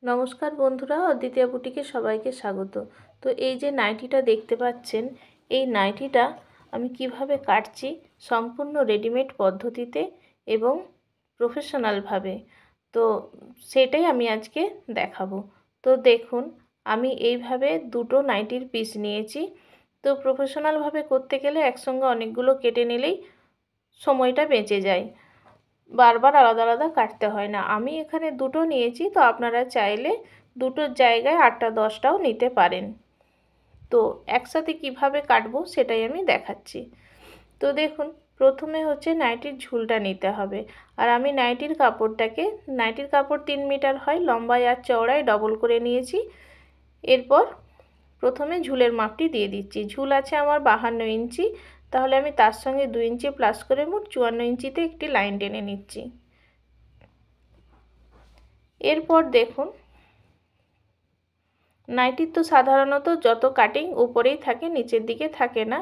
নমস্কার বন্ধুরা, অদ্বিতীয়া বুটিকে সবাইকে স্বাগত। তো এই যে নাইটিটা দেখতে পাচ্ছেন, এই নাইটিটা আমি কিভাবে কাটছি সম্পূর্ণ রেডিমেড পদ্ধতিতে এবং প্রফেশনালভাবে, তো সেটাই আমি আজকে দেখাবো। তো দেখুন, আমি এইভাবে দুটো নাইটির পিস নিয়েছি। তো প্রফেশনালভাবে করতে গেলে একসঙ্গে অনেকগুলো কেটে নিলেই সময়টা বেঁচে যায়, বারবার আলাদা আলাদা কাটতে হয় না। আমি এখানে দুটো নিয়েছি, তো আপনারা চাইলে দুটোর জায়গায় 8টা 10টাও নিতে পারেন। তো একসাথে কিভাবে কাটবো সেটাই আমি দেখাচ্ছি। তো দেখুন, প্রথমে হচ্ছে নাইটির ঝুলটা নিতে হবে। আর আমি নাইটির কাপড় 3 মিটার হয়, লম্বায় আর চওড়ায় ডবল করে নিয়েছি। এরপর প্রথমে ঝুলের মাপটি দিয়ে দিচ্ছি। ঝুল আছে আমার 52 ইঞ্চি, তাহলে আমি তার সঙ্গে 2 ইঞ্চি প্লাস করে মোট 54 ইঞ্চিতে একটি লাইন টেনে নিচ্ছি। এরপর দেখুন, নাইটির তো সাধারণত যত কাটিং উপরেই থাকে, নিচের দিকে থাকে না,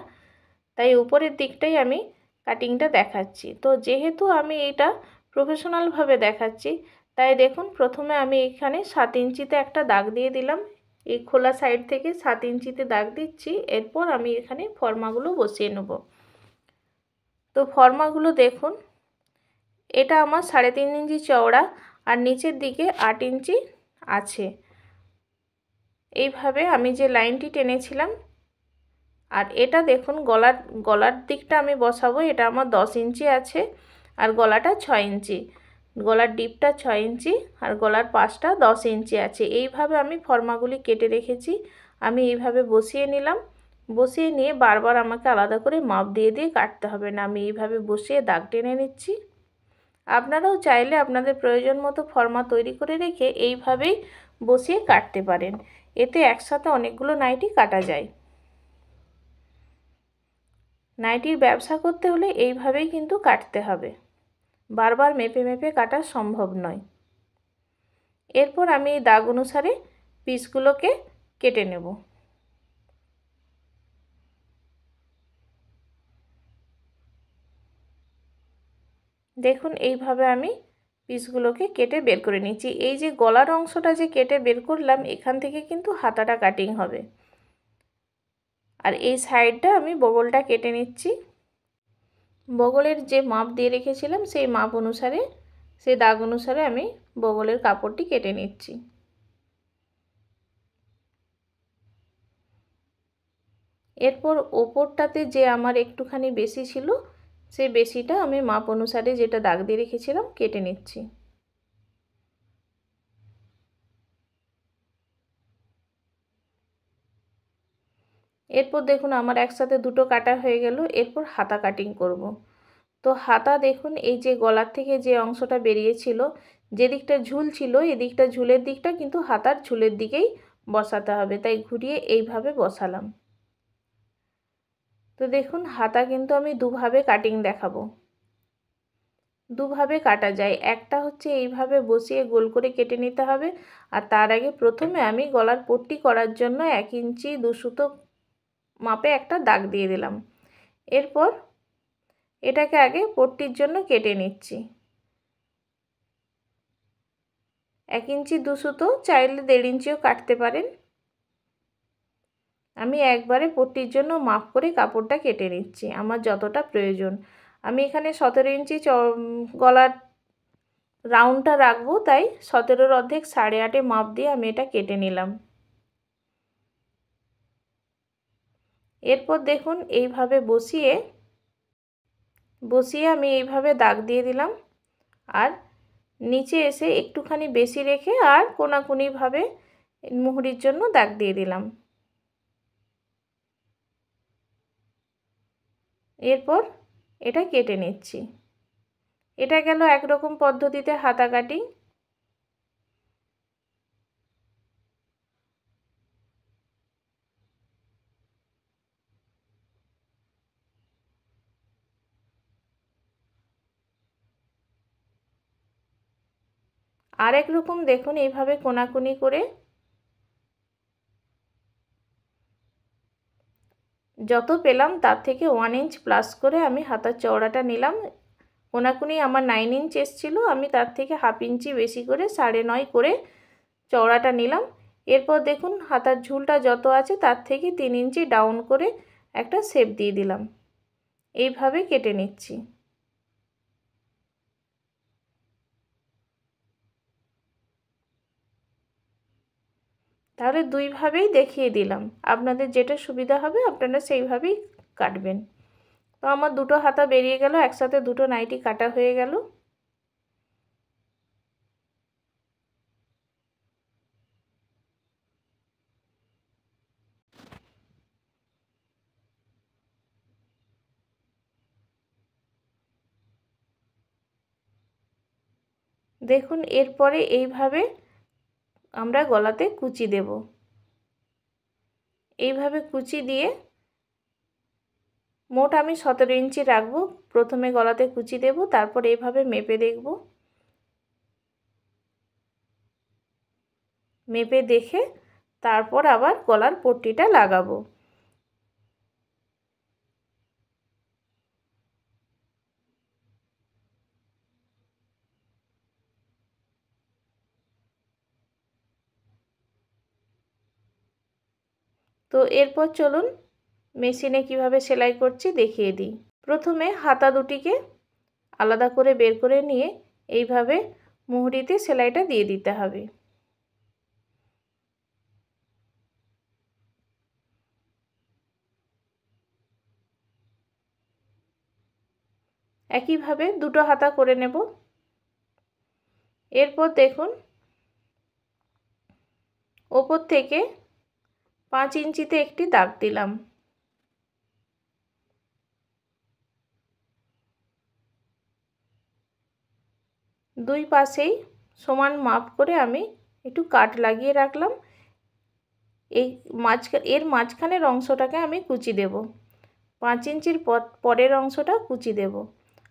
তাই উপরের দিকটাই আমি কাটিংটা দেখাচ্ছি। তো যেহেতু আমি এটা প্রফেশনালভাবে দেখাচ্ছি, তাই দেখুন প্রথমে আমি এখানে 7 ইঞ্চিতে একটা দাগ দিয়ে দিলাম। এই খোলা সাইড থেকে 7 ইঞ্চিতে দাগ দিচ্ছি। এরপর আমি এখানে ফর্মাগুলো বসিয়ে নেব। তো ফর্মাগুলো দেখুন, এটা আমার 3.5 ইঞ্চি চওড়া আর নিচের দিকে 8 ইঞ্চি আছে। এইভাবে আমি যে লাইনটি টেনেছিলাম, আর এটা দেখুন গলার দিকটা আমি বসাবো। এটা আমার 10 ইঞ্চি আছে আর গলাটা 6 ইঞ্চি, গলার ডিপটা 6 ইঞ্চি আর গলার পাশটা 10 ইঞ্চি আছে। এইভাবে আমি ফর্মাগুলি কেটে রেখেছি। আমি এইভাবে বসিয়ে নিলাম। বসিয়ে নিয়ে বারবার আমাকে আলাদা করে মাপ দিয়ে দিয়ে কাটতে হবে না। আমি এইভাবে বসিয়ে দাগ টেনে নিচ্ছি। আপনারাও চাইলে আপনাদের প্রয়োজন মতো ফর্মা তৈরি করে রেখে এইভাবেই বসিয়ে কাটতে পারেন। এতে একসাথে অনেকগুলো নাইটি কাটা যায়। নাইটির ব্যবসা করতে হলে এইভাবেই কিন্তু কাটতে হবে, বারবার মেপে মেপে কাটা সম্ভব নয়। এরপর আমি এই দাগ অনুসারে পিসগুলোকে কেটে নেব। দেখুন, এইভাবে আমি পিসগুলোকে কেটে বের করে নিচ্ছি। এই যে গলার অংশটা যে কেটে বের করলাম, এখান থেকে কিন্তু হাতাটা কাটিং হবে। আর এই সাইডটা আমি বগলটা কেটে নিচ্ছি। বগলের যে মাপ দিয়ে রেখেছিলাম সেই মাপ অনুসারে, সেই দাগ অনুসারে আমি বগলের কাপড়টি কেটে নিচ্ছি। এরপর ওপরটাতে যে আমার একটুখানি বেশি ছিল, সেই বেশিটা আমি মাপ অনুসারে যেটা দাগ দিয়ে রেখেছিলাম কেটে নিচ্ছি। এরপর দেখুন, আমার একসাথে দুটো কাটা হয়ে গেল। এরপর হাতা কাটিং করব। তো হাতা দেখুন, এই যে গলার থেকে যে অংশটা বেরিয়েছিল, যে দিকটা ঝুল ছিল, এদিকটা ঝুলের দিকটা কিন্তু হাতার ঝুলের দিকেই বসাতে হবে, তাই ঘুরিয়ে এইভাবে বসালাম। তো দেখুন, হাতা কিন্তু আমি দুভাবে কাটিং দেখাবো। দুভাবে কাটা যায়। একটা হচ্ছে এইভাবে বসিয়ে গোল করে কেটে নিতে হবে, আর তার আগে প্রথমে আমি গলার পট্টি করার জন্য 1 ইঞ্চি 2 সুতো মাপে একটা দাগ দিয়ে দিলাম। এরপর এটাকে আগে পট্টির জন্য কেটে নিচ্ছি। 1 ইঞ্চি 2 সুতো, চাইলে 1.5 ইঞ্চিও কাটতে পারেন। আমি একবারে পট্টির জন্য মাপ করে কাপড়টা কেটে নিচ্ছি আমার যতটা প্রয়োজন। আমি এখানে 17 ইঞ্চি গলার রাউন্ডটা রাখবো, তাই 17-র অর্ধেক 8.5 মাপ দিয়ে আমি এটা কেটে নিলাম। এরপর দেখুন, এইভাবে বসিয়ে আমি এইভাবে দাগ দিয়ে দিলাম, আর নিচে এসে একটুখানি বেশি রেখে আর কোনাকুনিভাবে মুহুরির জন্য দাগ দিয়ে দিলাম। এরপর এটা কেটে নিচ্ছি। এটা গেল একরকম পদ্ধতিতে হাতা কাটিং। আর এক রকম দেখুন, এইভাবে কোনাকুনি করে যত পেলাম তার থেকে 1 ইঞ্চ প্লাস করে আমি হাতার চওড়াটা নিলাম। কোনাকুনি আমার 9 ইঞ্চ এসেছিলো, আমি তার থেকে 1/2 ইঞ্চি বেশি করে 9.5 করে চওড়াটা নিলাম। এরপর দেখুন হাতার ঝুলটা যত আছে তার থেকে 3 ইঞ্চি ডাউন করে একটা শেপ দিয়ে দিলাম। এইভাবে কেটে নিচ্ছি। তাহলে দুইভাবেই দেখিয়ে দিলাম, আপনাদের যেটা সুবিধা হবে আপনারা সেইভাবেই কাটবেন। তো আমার দুটো হাতা বেরিয়ে গেল, একসাথে দুটো নাইটি কাটা হয়ে গেল। দেখুন এরপরে এইভাবে আমরা গলাতে কুচি দেব। এইভাবে কুচি দিয়ে মোট আমি 17 ইঞ্চি রাখবো। প্রথমে গলাতে কুচি দেব, তারপর এইভাবে মেপে দেখব। মেপে দেখে তারপর আবার গলার পট্টিটা লাগাবো। তো এরপর চলুন মেশিনে কিভাবে সেলাই করছি দেখিয়ে দিই। প্রথমে হাতা দুটিকে আলাদা করে বের করে নিয়ে এইভাবে মুহুরিতে সেলাইটা দিয়ে দিতে হবে। একইভাবে দুটো হাতা করে নেব। এরপর দেখুন ওপর থেকে 5 ইঞ্চিতে একটি দাগ দিলাম। দুই পাশেই সমান মাপ করে আমি একটু কাট লাগিয়ে রাখলাম। এই মাঝখানের অংশটাকে আমি কুচি দেব। 5 ইঞ্চির পরের অংশটা কুচি দেব।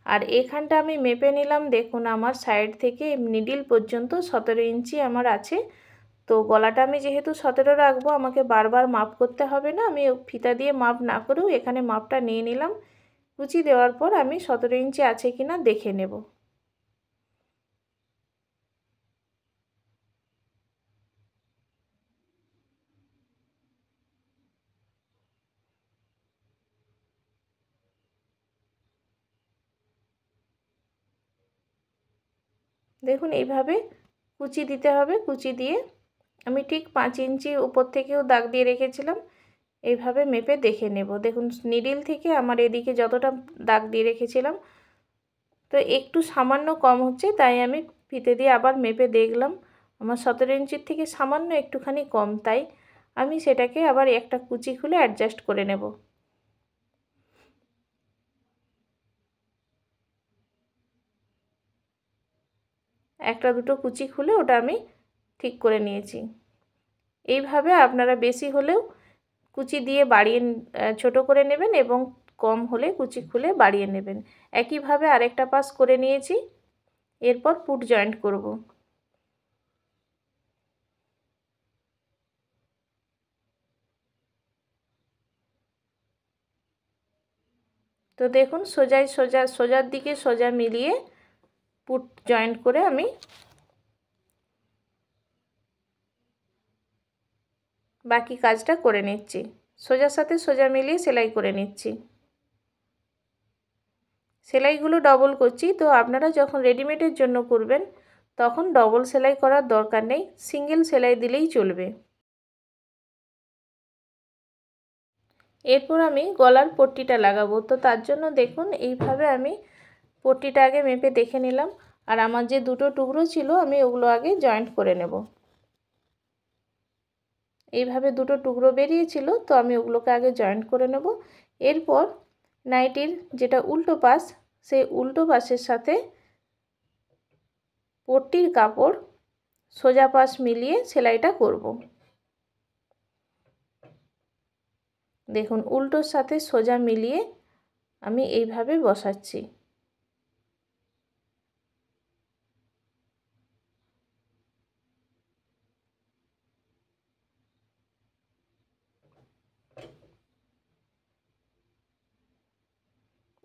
আর এখানটা আমি মেপে নিলাম। দেখুন আমার সাইড থেকে নিডল পর্যন্ত 17 ইঞ্চি আমার আছে। তো গলাটা আমি যেহেতু 17 রাখবো, আমাকে বারবার মাপ করতে হবে না। আমি ফিতা দিয়ে মাপ না করেও এখানে মাপটা নিয়ে নিলাম। কুচি দেওয়ার পর আমি 17 ইঞ্চি আছে কিনা দেখে নেব। দেখুন এইভাবে কুচি দিতে হবে। কুচি দিয়ে আমি ঠিক 5 ইঞ্চি উপর থেকেও দাগ দিয়ে রেখেছিলাম। এইভাবে মেপে দেখে নেব। দেখুন নিডল থেকে আমার এদিকে যতটা দাগ দিয়ে রেখেছিলাম তো একটু সামান্য কম হচ্ছে, তাই আমি ফিতে দিয়ে আবার মেপে দেখলাম আমার 17 ইঞ্চির থেকে সামান্য একটুখানি কম, তাই আমি সেটাকে আবার একটা কুচি খুলে অ্যাডজাস্ট করে নেব। একটা দুটো কুচি খুলে ওটা আমি ঠিক করে নিয়েছি। এইভাবে আপনারা বেশি হলেও কুচি দিয়ে বাড়িয়ে ছোট করে নেবেন এবং কম হলে কুচি খুলে বাড়িয়ে নেবেন। একইভাবে আরেকটা পাশ করে নিয়েছি। এরপর পুট জয়েন্ট করব। তো দেখুন সোজার দিকে সোজা মিলিয়ে পুট জয়েন্ট করে আমি বাকি কাজটা করে নিচ্ছি। সোজার সাথে সোজা মিলিয়ে সেলাই করে নিচ্ছি। সেলাইগুলো ডবল করছি। তো আপনারা যখন রেডিমেডের জন্য করবেন তখন ডবল সেলাই করার দরকার নেই, সিঙ্গেল সেলাই দিলেই চলবে। এরপর আমি গলার পট্টিটা লাগাবো। তো তার জন্য দেখুন এইভাবে আমি পট্টিটা আগে মেপে দেখে নিলাম। আর আমার যে দুটো টুকরো ছিল আমি ওগুলো আগে জয়েন্ট করে নেব। এইভাবে দুটো টুকরো বেরিয়েছিল, তো আমি ওগুলোকে আগে জয়েন্ট করে নেব। এরপর নাইটির যেটা উল্টো পাশ, সেই উল্টো পাশের সাথে পট্টির কাপড় সোজা পাশ মিলিয়ে সেলাইটা করব। দেখুন উল্টোর সাথে সোজা মিলিয়ে আমি এইভাবে বসাচ্ছি।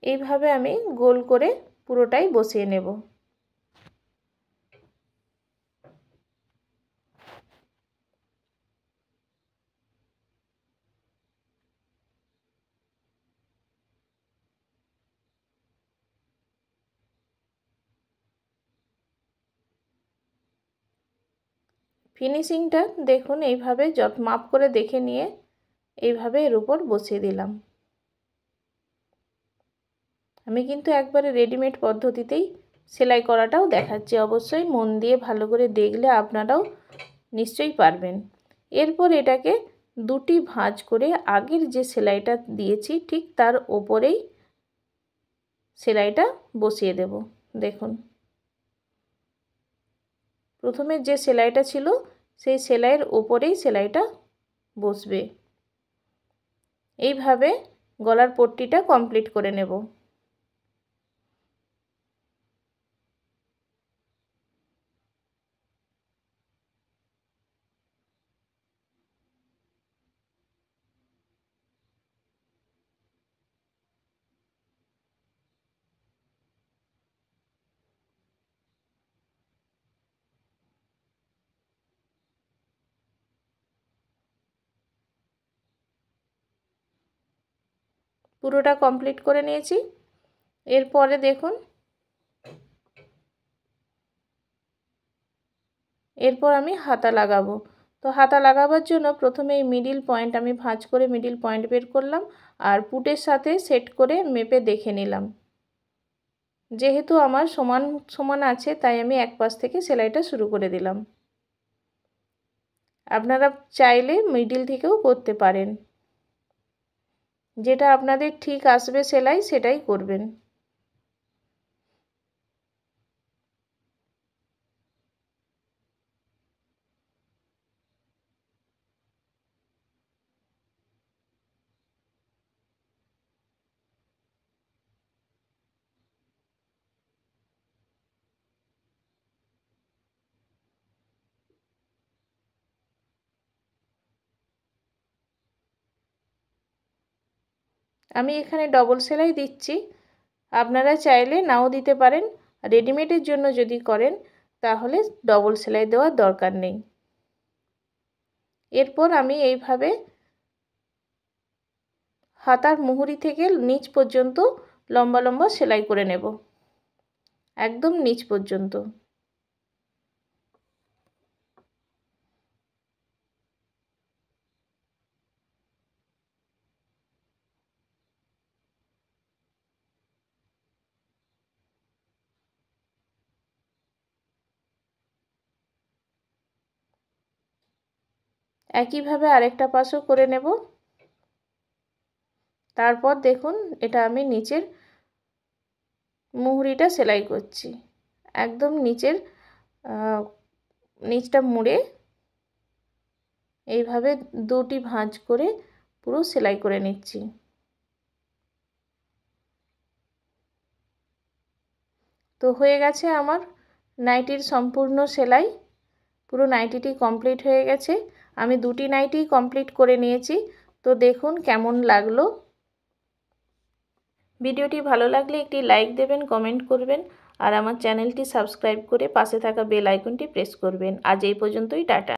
এইভাবে আমি গোল করে পুরোটাই বসিয়ে নেব। ফিনিশিংটা দেখুন এইভাবে মাপ করে দেখে নিয়ে এইভাবে এর উপর বসিয়ে দিলাম। আমি কিন্তু একবারে রেডিমেড পদ্ধতিতেই সেলাই করাটাও দেখাচ্ছি, অবশ্যই মন দিয়ে ভালো করে দেখলে আপনারাও নিশ্চয়ই পারবেন। এরপর এটাকে দুটি ভাঁজ করে আগের যে সেলাইটা দিয়েছি ঠিক তার ওপরেই সেলাইটা বসিয়ে দেব। দেখুন প্রথমে যে সেলাইটা ছিল সেই সেলাইয়ের ওপরেই সেলাইটা বসবে। এইভাবে গলার পট্টিটা কমপ্লিট করে নেব। পুরোটা কমপ্লিট করে নিয়েছি। এরপরে দেখুন এরপর আমি হাতা লাগাবো। তো হাতা লাগাবার জন্য প্রথমে এই মিডিল পয়েন্ট আমি ভাঁজ করে মিডিল পয়েন্ট বের করলাম আর পুটের সাথে সেট করে মেপে দেখে নিলাম। যেহেতু আমার সমান সমান আছে তাই আমি এক পাশ থেকে সেলাইটা শুরু করে দিলাম। আপনারা চাইলে মিডিল থেকেও করতে পারেন, যেটা আপনাদের ঠিক আসবে সেলাই সেটাই করবেন। আমি এখানে ডবল সেলাই দিচ্ছি, আপনারা চাইলে নাও দিতে পারেন। রেডিমেডের জন্য যদি করেন তাহলে ডবল সেলাই দেওয়ার দরকার নেই। এরপর আমি এইভাবে হাতার মুহুরি থেকে নিচ পর্যন্ত লম্বা লম্বা সেলাই করে নেব, একদম নিচ পর্যন্ত। একইভাবে আরেকটা পাশও করে নেব। তারপর দেখুন এটা আমি নিচের মুহুরিটা সেলাই করছি, একদম নিচের নিচটা মুড়ে এইভাবে দুটি ভাঁজ করে পুরো সেলাই করে নিচ্ছি। তো হয়ে গেছে আমার নাইটির সম্পূর্ণ সেলাই, পুরো নাইটিটি কমপ্লিট হয়ে গেছে। আমি দুটি নাইটি কমপ্লিট করে নিয়েছি। তো দেখুন কেমন লাগলো। ভিডিওটি ভালো লাগলে একটি লাইক দেবেন, কমেন্ট করবেন আর আমার চ্যানেলটি সাবস্ক্রাইব করে পাশে থাকা বেল আইকনটি প্রেস করবেন। আজ এই পর্যন্তই, টাটা।